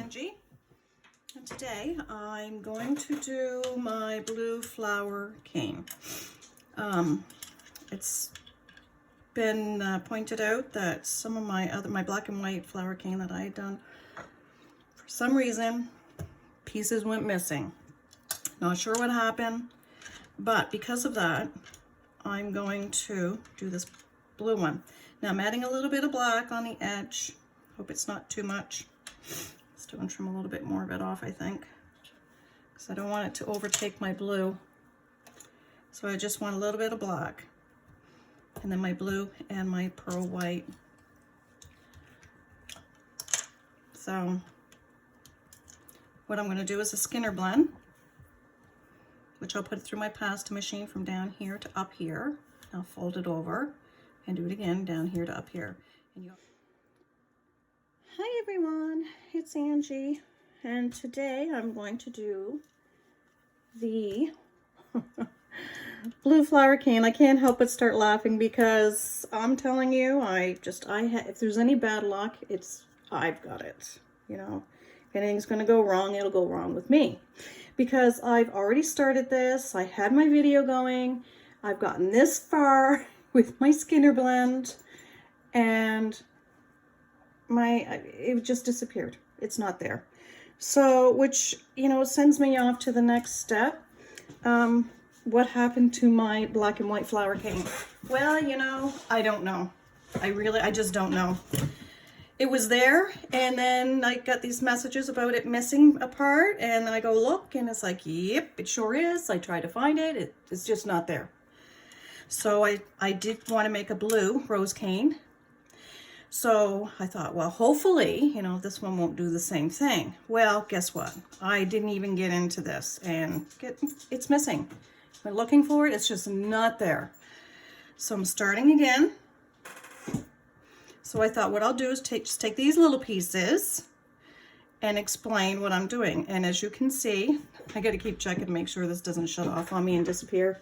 Angie, and today I'm going to do my blue flower cane. It's been pointed out that some of my black and white flower cane that I had done, for some reason, pieces went missing. Not sure what happened, but because of that, I'm going to do this blue one. Now I'm adding a little bit of black on the edge. Hope it's not too much. Still going to trim a little bit more of it off, I think, because I don't want it to overtake my blue. So I just want a little bit of black, and then my blue and my pearl white. So what I'm going to do is a Skinner blend, which I'll put through my pasta machine from down here to up here. I'll fold it over and do it again down here to up here. And Hi everyone, it's Angie, and today I'm going to do the blue flower cane. I can't help but start laughing because I'm telling you, if there's any bad luck, I've got it. You know, if anything's going to go wrong, it'll go wrong with me, because I've already started this. I had my video going. I've gotten this far with my Skinner blend, and it just disappeared. It's not there. So, which, you know, sends me off to the next step. What happened to my black and white flower cane? Well, you know, I don't know. I just don't know. It was there, and then I got these messages about it missing a part, and then I go look, and it's like, yep, it sure is. I tried to find it. It's just not there. So I did want to make a blue rose cane. So I thought, well, hopefully, you know, this one won't do the same thing. Well, guess what? I didn't even get into this, and it's missing. I'm looking for it. It's just not there. So I'm starting again. So I thought what I'll do is just take these little pieces and explain what I'm doing. And as you can see, I got to keep checking to make sure this doesn't shut off on me and disappear.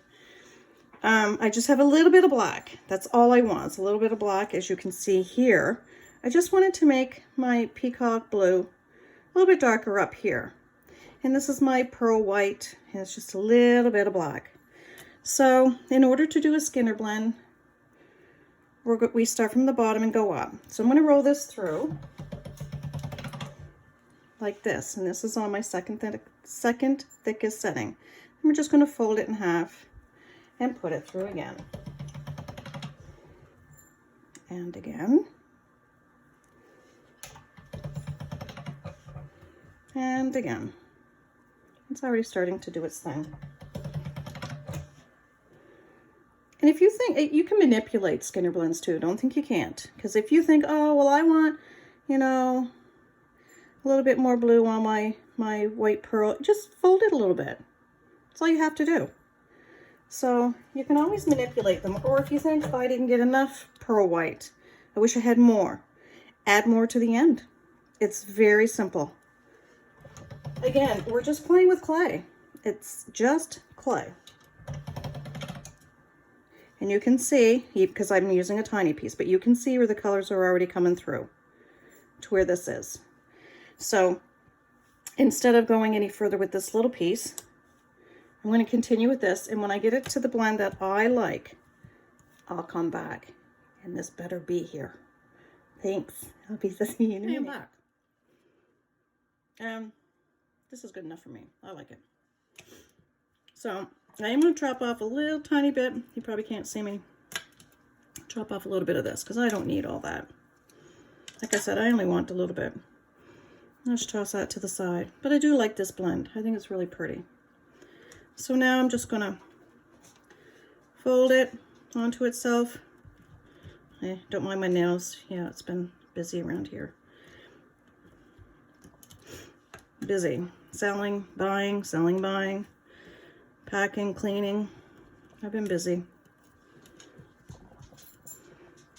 I just have a little bit of black. That's all I want. It's a little bit of black, as you can see here. I just wanted to make my peacock blue a little bit darker up here. And this is my pearl white, and it's just a little bit of black. So in order to do a Skinner blend, we start from the bottom and go up. So I'm going to roll this through like this, and this is on my second thickest setting. And we're just going to fold it in half and put it through again. And again. And again. It's already starting to do its thing. And if you think, you can manipulate Skinner blends too. Don't think you can't. Because if you think, oh, well, I want, you know, a little bit more blue on my white pearl, just fold it a little bit. That's all you have to do. So you can always manipulate them. Or if you think, oh, I didn't get enough pearl white, I wish I had more, add more to the end. It's very simple. Again, we're just playing with clay. It's just clay. And you can see, because I'm using a tiny piece, but you can see where the colors are already coming through to where this is. So instead of going any further with this little piece, I'm going to continue with this, and when I get it to the blend that I like, I'll come back, and this better be here. Thanks. I'll be seeing you in a minute. Back. This is good enough for me. I like it. So I am going to chop off a little tiny bit. You probably can't see me. Chop off a little bit of this because I don't need all that. Like I said, I only want a little bit. Let's toss that to the side. But I do like this blend. I think it's really pretty. So now I'm just going to fold it onto itself. I don't mind my nails. Yeah, it's been busy around here. Busy. Selling, buying, packing, cleaning. I've been busy.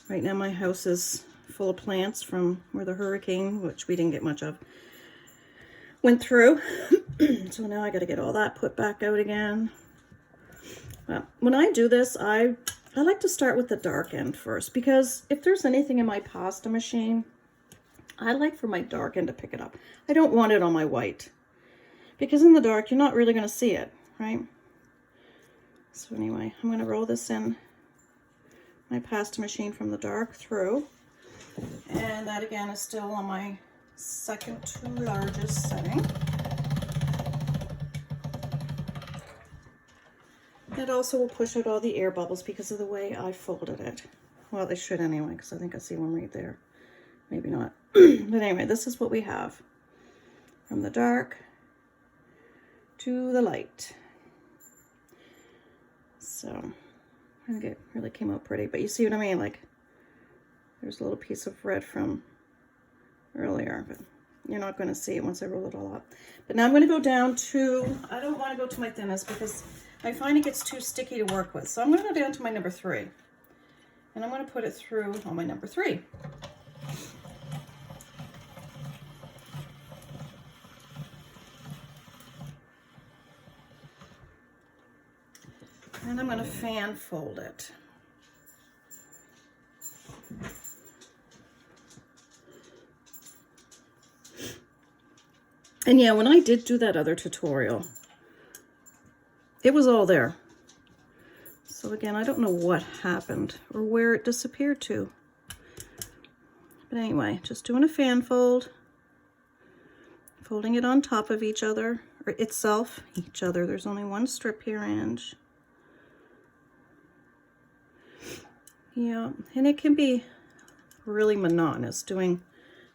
Right now my house is full of plants from where the hurricane, which we didn't get much of, went through. So now I got to get all that put back out again. Well, when I do this, I like to start with the dark end first, because if there's anything in my pasta machine, I like for my dark end to pick it up. I don't want it on my white, because in the dark, you're not really going to see it, right? So anyway, I'm going to roll this in my pasta machine from the dark through. And that again is still on my second to largest setting. It also will push out all the air bubbles because of the way I folded it. Well, they should anyway, because I think I see one right there. Maybe not. But anyway, this is what we have. From the dark to the light. So, I think it really came out pretty. But you see what I mean? Like, there's a little piece of red from earlier, but you're not going to see it once I roll it all up. But now I'm going to go down to, I don't want to go to my thinnest because I find it gets too sticky to work with. So I'm going to go down to my number 3. And I'm going to put it through on my number 3. And I'm going to fan fold it. And yeah, when I did do that other tutorial, it was all there. So again, I don't know what happened or where it disappeared to. But anyway, just doing a fan fold, folding it on top of each other, or itself, each other. There's only one strip here, Ange. Yeah, and it can be really monotonous doing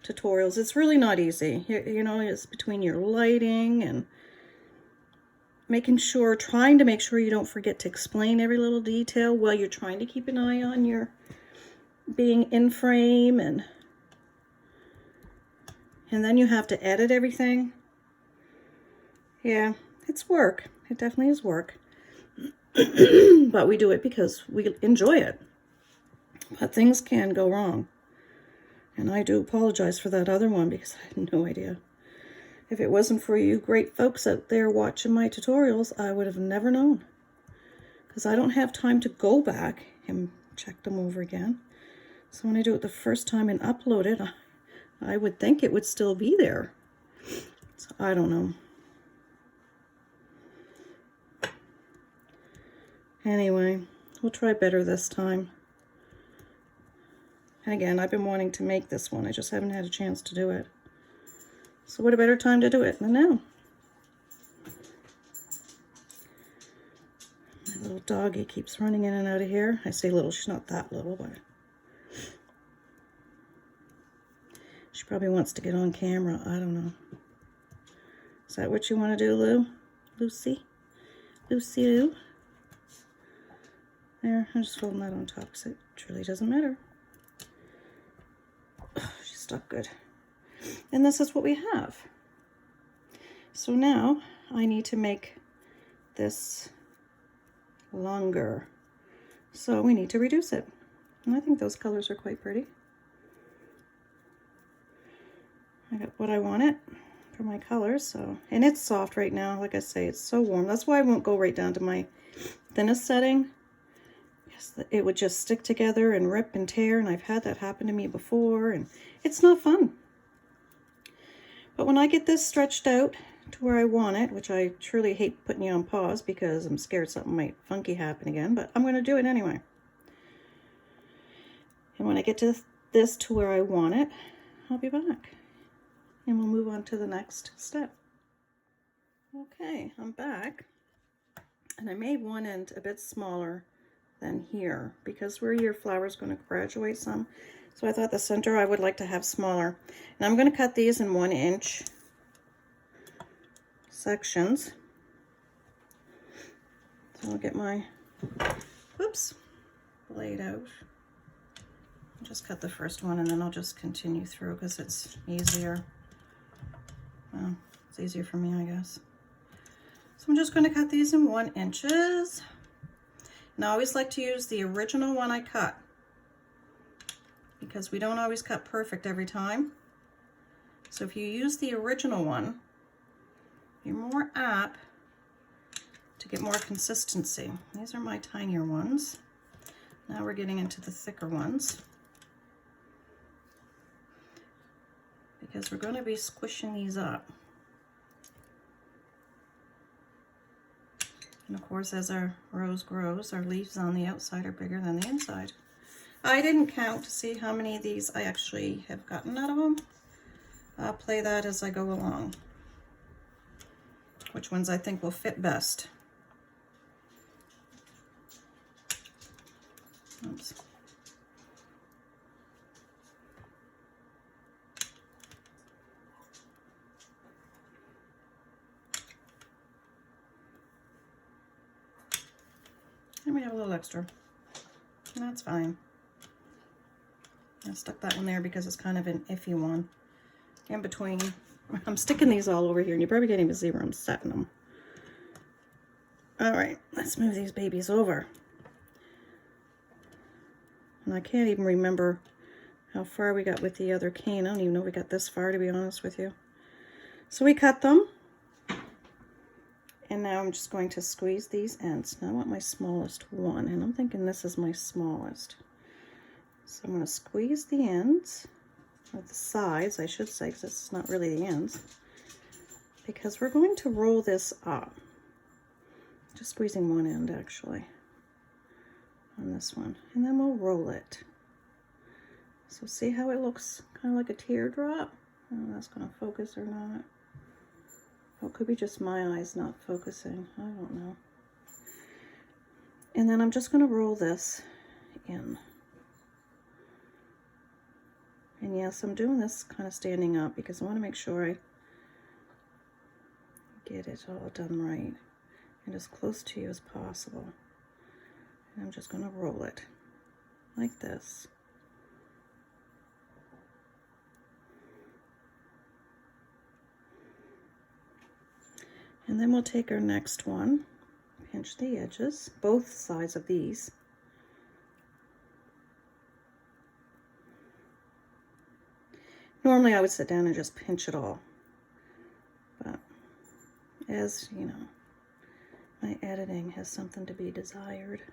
tutorials. It's really not easy. You know, it's between your lighting and trying to make sure you don't forget to explain every little detail while you're trying to keep an eye on your being in frame, and then you have to edit everything. Yeah, it's work. It definitely is work. But we do it because we enjoy it. But things can go wrong. And I do apologize for that other one because I had no idea. If it wasn't for you great folks out there watching my tutorials, I would have never known. Because I don't have time to go back and check them over again. So when I do it the first time and upload it, I would think it would still be there. So I don't know. Anyway, we'll try better this time. And again, I've been wanting to make this one. I just haven't had a chance to do it. So what a better time to do it than now. My little doggy keeps running in and out of here. I say little, she's not that little, but she probably wants to get on camera. I don't know. Is that what you want to do, Lou? Lucy? Lucy Lou? There, I'm just folding that on top because it truly doesn't matter. She's stuck good. And this is what we have. So now I need to make this longer. So we need to reduce it. And I think those colors are quite pretty. I got what I wanted for my colors. So, and it's soft right now. Like I say, it's so warm. That's why I won't go right down to my thinnest setting. It would just stick together and rip and tear, and I've had that happen to me before, and it's not fun. But when I get this stretched out to where I want it, which I truly hate putting you on pause because I'm scared something might funky happen again, but I'm going to do it anyway. And when I get to this to where I want it, I'll be back. And we'll move on to the next step. Okay, I'm back. And I made one end a bit smaller than here because where your flower is going to graduate some. So I thought the center I would like to have smaller. And I'm going to cut these in 1-inch sections. So I'll get my, blade out. I'll just cut the first one and then I'll just continue through because it's easier. Well, it's easier for me, I guess. So I'm just going to cut these in 1 inches. And I always like to use the original one I cut because we don't always cut perfect every time. So if you use the original one, you're more apt to get more consistency. These are my tinier ones. Now we're getting into the thicker ones. because we're going to be squishing these up. And of course, as our rose grows, our leaves on the outside are bigger than the inside. I didn't count to see how many of these I actually have gotten out of them. I'll play that as I go along, which ones I think will fit best. Oops. And we have a little extra. And that's fine. I stuck that one there because it's kind of an iffy one. In between, I'm sticking these all over here, and you probably can't even see where I'm setting them. All right, let's move these babies over. And I can't even remember how far we got with the other cane. I don't even know if we got this far, to be honest with you. So we cut them. And now I'm just going to squeeze these ends. Now I want my smallest one, and I'm thinking this is my smallest. So I'm going to squeeze the ends, or the sides, I should say, because this is not really the ends, because we're going to roll this up. Just squeezing one end, actually, on this one. And then we'll roll it. So see how it looks kind of like a teardrop? I don't know if that's going to focus or not. Oh, it could be just my eyes not focusing. I don't know. And then I'm just going to roll this in. And yes, I'm doing this kind of standing up because I want to make sure I get it all done right and as close to you as possible. And I'm just going to roll it like this. And then we'll take our next one, pinch the edges, both sides of these. Normally I would sit down and just pinch it all, but as you know, my editing has something to be desired.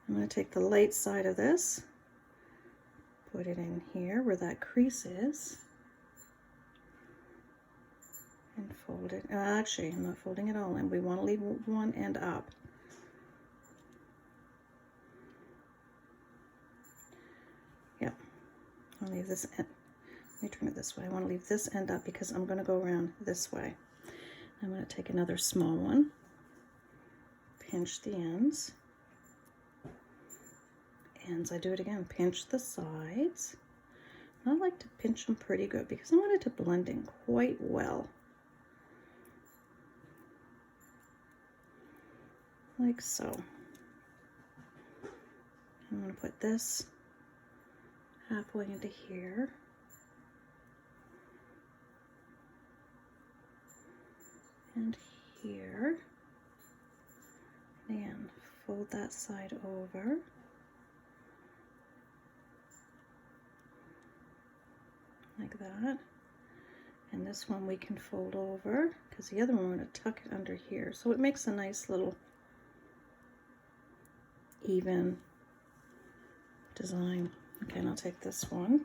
I'm going to take the light side of this, put it in here where that crease is, and fold it. Actually, I'm not folding it all in. We want to leave one end up. Yeah, I'll leave this end. Let me turn it this way. I want to leave this end up because I'm going to go around this way. I'm going to take another small one, pinch the ends. I do it again, pinch the sides. I like to pinch them pretty good because I want it to blend in quite well. Like so. I'm going to put this halfway into here. And here. And fold that side over. Like that. And this one we can fold over because the other one we're going to tuck it under here. So it makes a nice little even design. Okay, and I'll take this one.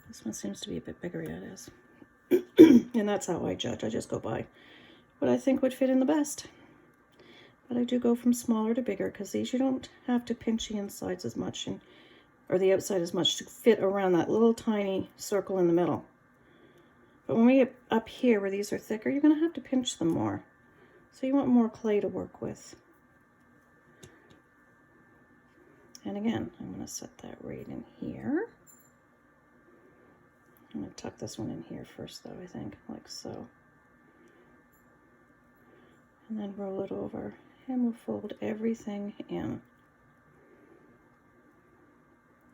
This one seems to be a bit bigger. Yeah, it is. And that's how I judge. I just go by what I think would fit in the best. But I do go from smaller to bigger because these you don't have to pinch the insides as much or the outside as much to fit around that little tiny circle in the middle. But when we get up here where these are thicker, you're going to have to pinch them more. So you want more clay to work with. And again, I'm going to set that right in here. I'm going to tuck this one in here first though, I think, like so. And then roll it over, and we'll fold everything in.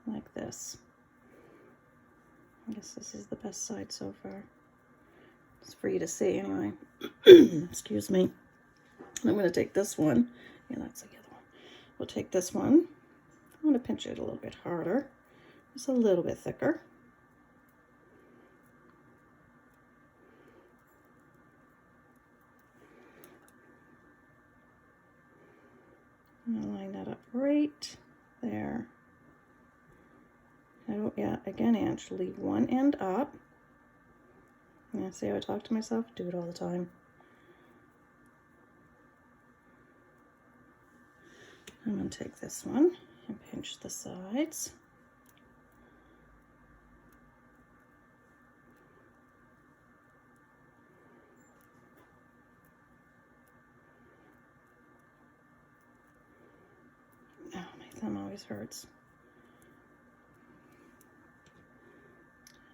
Like this. I guess this is the best side so far. It's for you to see anyway. Excuse me. I'm going to take this one. Yeah, that's the other one. We'll take this one. I'm going to pinch it a little bit harder. Just a little bit thicker. I'm going to line that up right there. I yeah, again, Ange, leave one end up. Yeah, see how I talk to myself? Do it all the time. I'm going to take this one and pinch the sides. Oh, my thumb always hurts.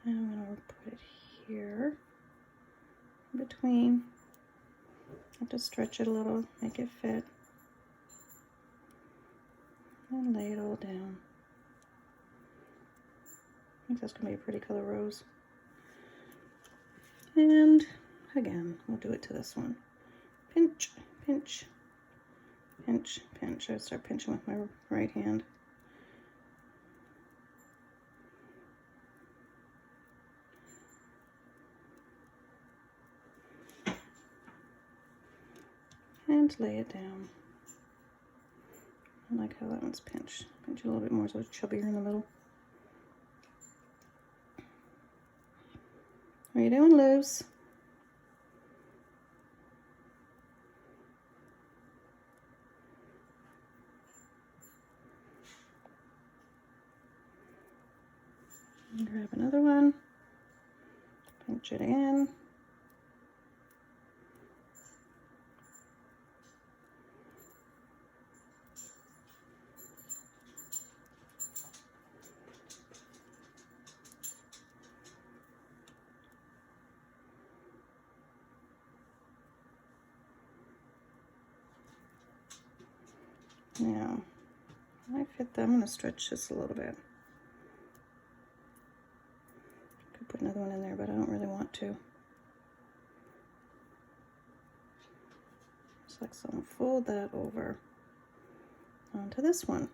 And I'm going to put it here, in between. I have to stretch it a little, make it fit. And lay it all down. I think that's going to be a pretty color rose. And again, we'll do it to this one. Pinch, pinch, pinch, pinch. I start pinching with my right hand. And lay it down. I like how that one's pinched. Pinch it a little bit more so it's chubbier in the middle. What are you doing, Luz? And grab another one. Pinch it in. Now, I fit them. I'm going to stretch this a little bit. Could put another one in there, but I don't really want to. Just like so, I'm going to fold that over onto this one.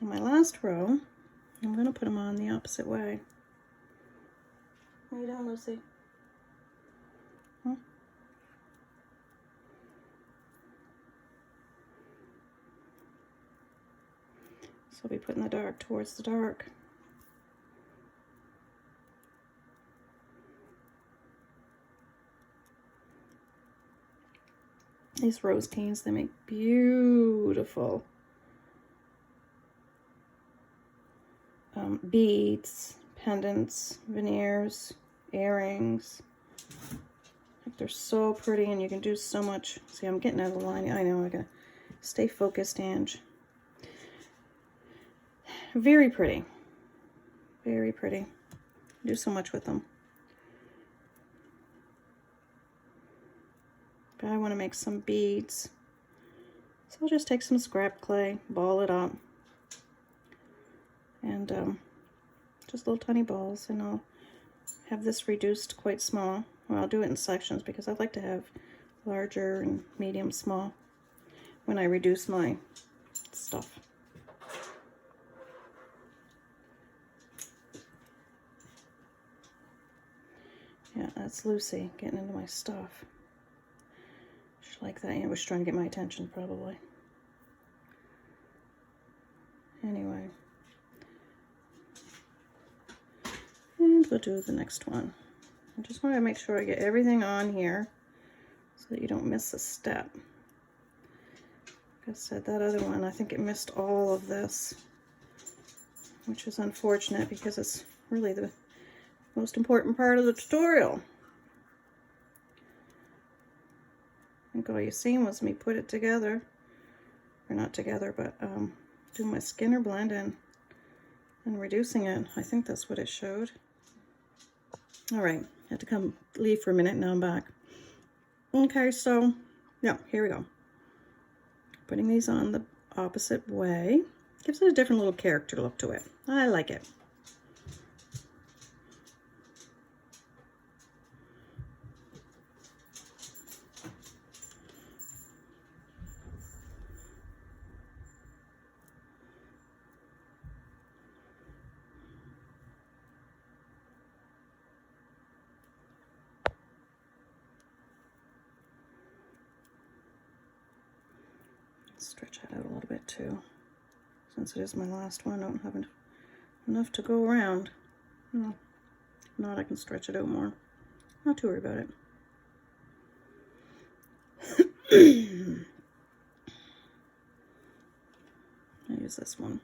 In my last row, I'm going to put them on the opposite way. What are you doing, Lucy? Huh? So I'll be putting the dark towards the dark. These rose canes, they make beautiful beads, pendants, veneers, earrings. Like they're so pretty and you can do so much. See, I'm getting out of the line. I know, I gotta stay focused, Ange. Very pretty. Very pretty. Do so much with them. But I want to make some beads. So I'll just take some scrap clay, ball it up. And just little tiny balls. And I'll have this reduced quite small. Well, I'll do it in sections because I like to have larger and medium small when I reduce my stuff. Yeah, that's Lucy getting into my stuff. She liked that. Yeah, was trying to get my attention probably. Anyway. And we'll do the next one. I just want to make sure I get everything on here so that you don't miss a step. Like I said, that other one, I think it missed all of this, which is unfortunate because it's really the most important part of the tutorial. I think all you seen was me put it together, or not together, but do my Skinner blend and reducing it. I think that's what it showed. All right, I had to leave for a minute, now I'm back. Okay, so yeah, here we go. Putting these on the opposite way gives it a different little character look to it. I like it. Stretch that out a little bit too. since it is my last one. I don't have enough to go around. Well, if not, I can stretch it out more. Not too worried about it. I use this one.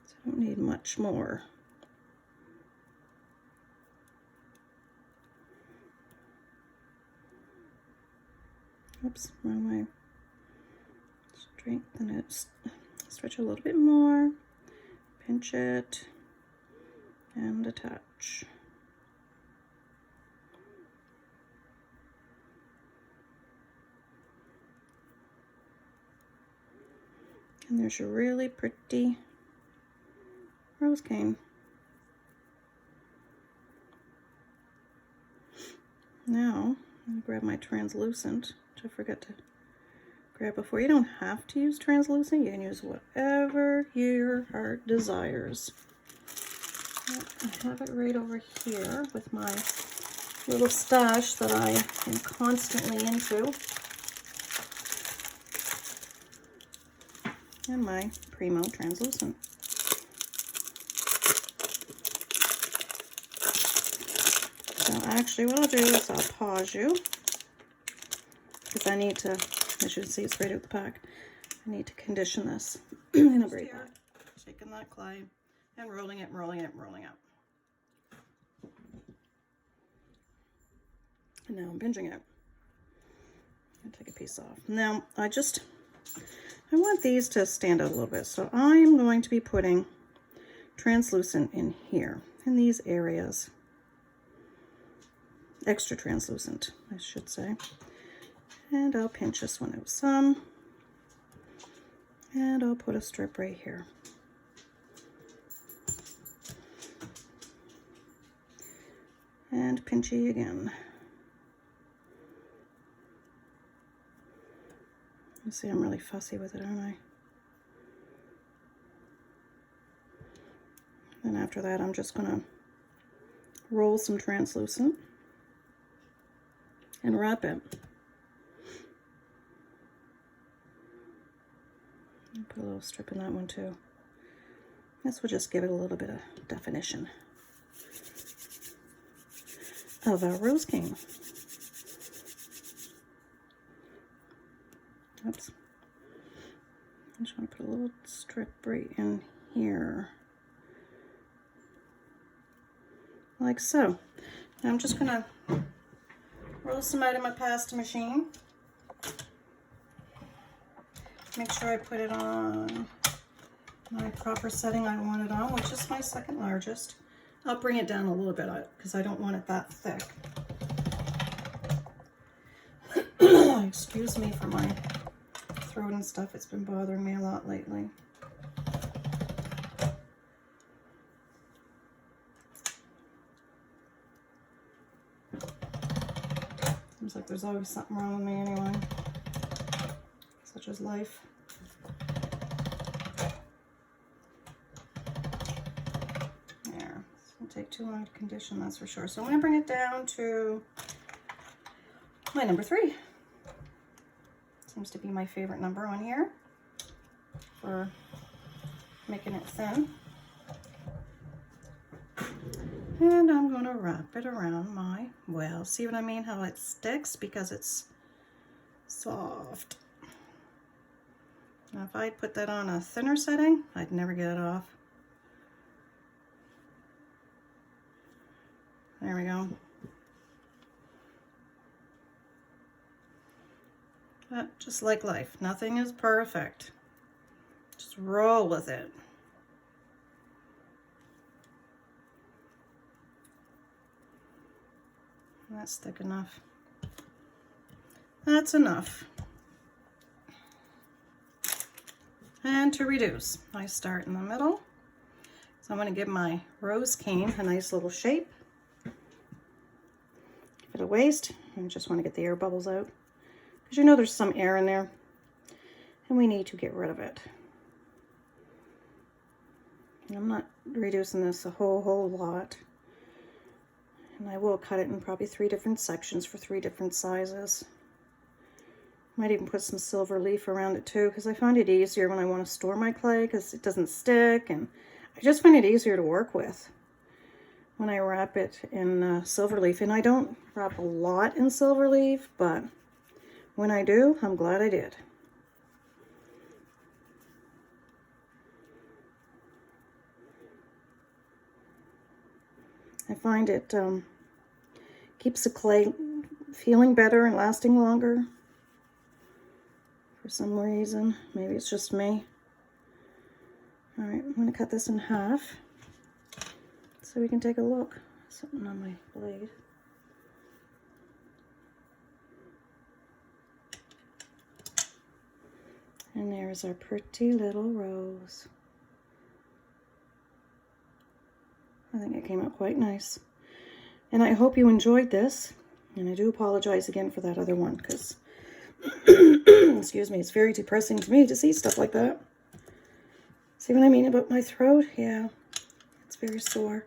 So I don't need much more. Oops, wrong way. Strengthen it. Stretch a little bit more. Pinch it. And attach. And there's your really pretty rose cane. Now, I'm going to grab my translucent, which I forgot to grab before. You don't have to use translucent. You can use whatever your heart desires. I have it right over here with my little stash that I am constantly into. And my Primo translucent. So actually what I'll do is I'll pause you because I need to, as you can see it's right out the pack, I need to condition this in a break. Shaking that clay and rolling it, rolling it, rolling it. And now I'm pinching it. I'll take a piece off. Now I want these to stand out a little bit, so I'm going to be putting translucent in here, in these areas. Extra translucent, I should say. And I'll pinch this one out some. And I'll put a strip right here. And pinchy again. You see, I'm really fussy with it, aren't I? And after that, I'm just gonna roll some translucent and wrap it. And put a little strip in that one too. This will just give it a little bit of definition of our rose cane. Oops. I just want to put a little strip right in here. Like so. Now I'm just going to roll some out of my pasta machine. Make sure I put it on my proper setting I want it on, which is my second largest. I'll bring it down a little bit because I don't want it that thick. Excuse me for my throat and stuff. It's been bothering me a lot lately. Seems like there's always something wrong with me anyway. Such as life. There. It's gonna take too long to condition, that's for sure. So I'm gonna bring it down to my number 3. Seems to be my favorite number on here for making it thin. And I'm going to wrap it around my, well, see what I mean? How it sticks because it's soft. Now if I put that on a thinner setting, I'd never get it off. There we go. But just like life, nothing is perfect. Just roll with it. That's thick enough. That's enough. And to reduce, I start in the middle. So I'm going to give my rose cane a nice little shape. Give it a waist. I just want to get the air bubbles out. Because you know there's some air in there. And we need to get rid of it. And I'm not reducing this a whole lot. And I will cut it in probably 3 different sections for 3 different sizes. Might even put some silver leaf around it too, because I find it easier when I want to store my clay because it doesn't stick, and I just find it easier to work with when I wrap it in silver leaf. And I don't wrap a lot in silver leaf, but when I do, I'm glad I did. I find it keeps the clay feeling better and lasting longer for some reason. Maybe it's just me. All right, I'm going to cut this in half so we can take a look. Something on my blade. And there's our pretty little rose. I think it came out quite nice. And I hope you enjoyed this. And I do apologize again for that other one, because, excuse me, it's very depressing to me to see stuff like that. See what I mean about my throat? Yeah, it's very sore.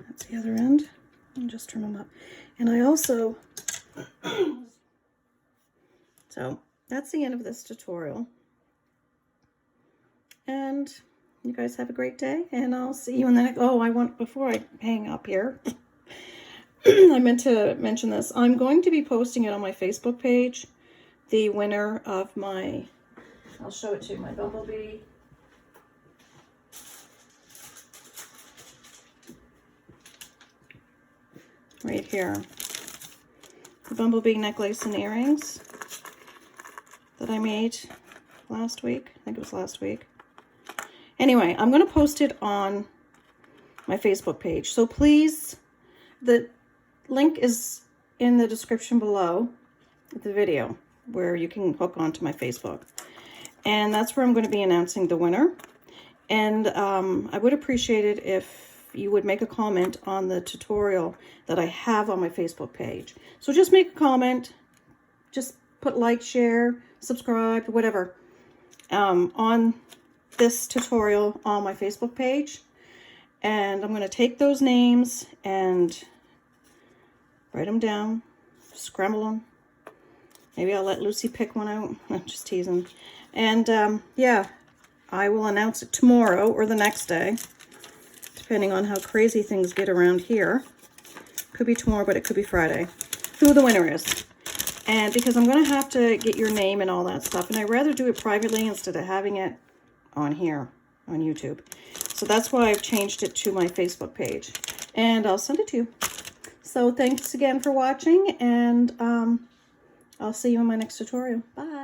That's the other end. And just trim them up. And I also, so that's the end of this tutorial. And you guys have a great day, and I'll see you in the next, before I hang up here, I meant to mention this. I'm going to be posting it on my Facebook page, the winner of my, I'll show it to you, my bumblebee. Right here. The bumblebee necklace and earrings that I made last week. I think it was last week. Anyway, I'm going to post it on my Facebook page. So please, the link is in the description below the video where you can hook onto my Facebook. And that's where I'm going to be announcing the winner. And I would appreciate it if you would make a comment on the tutorial that I have on my Facebook page. So just make a comment, just put like, share, subscribe, whatever, on this tutorial on my Facebook page. And I'm going to take those names and write them down, scramble them. Maybe I'll let Lucy pick one out. I'm just teasing. And yeah, I will announce it tomorrow or the next day, depending on how crazy things get around here. Could be tomorrow, but it could be Friday. Who the winner is. And because I'm going to have to get your name and all that stuff, and I'd rather do it privately instead of having it on here, on YouTube. So that's why I've changed it to my Facebook page. And I'll send it to you. So thanks again for watching, and I'll see you in my next tutorial. Bye.